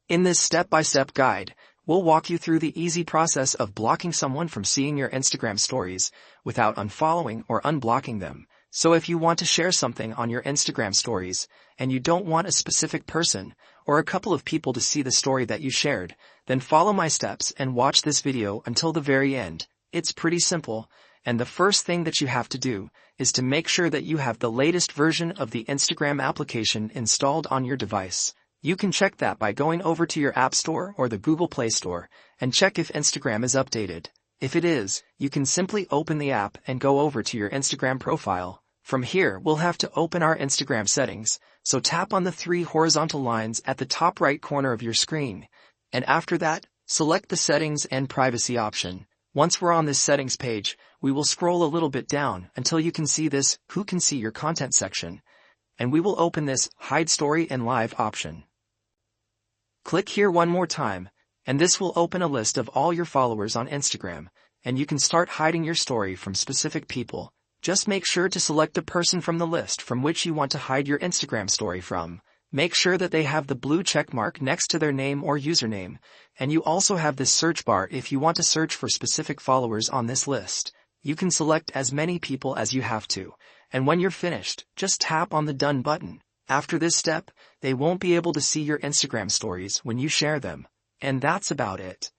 In this step-by-step guide, we'll walk you through the easy process of blocking someone from seeing your Instagram stories without unfollowing or unblocking them. So if you want to share something on your Instagram stories and you don't want a specific person or a couple of people to see the story that you shared, then follow my steps and watch this video until the very end. It's pretty simple, and the first thing that you have to do is to make sure that you have the latest version of the Instagram application installed on your device. You can check that by going over to your App Store or the Google Play Store and check if Instagram is updated. If it is, you can simply open the app and go over to your Instagram profile. From here, we'll have to open our Instagram settings, so tap on the 3 horizontal lines at the top right corner of your screen. And after that, select the Settings and Privacy option. Once we're on this settings page, we will scroll a little bit down until you can see this Who Can See Your Content section. And we will open this Hide Story and Live option. Click here one more time, and this will open a list of all your followers on Instagram, and you can start hiding your story from specific people. Just make sure to select a person from the list from which you want to hide your Instagram story from. Make sure that they have the blue check mark next to their name or username, and you also have this search bar if you want to search for specific followers on this list. You can select as many people as you have to, and when you're finished, just tap on the Done button. After this step, they won't be able to see your Instagram stories when you share them. And that's about it.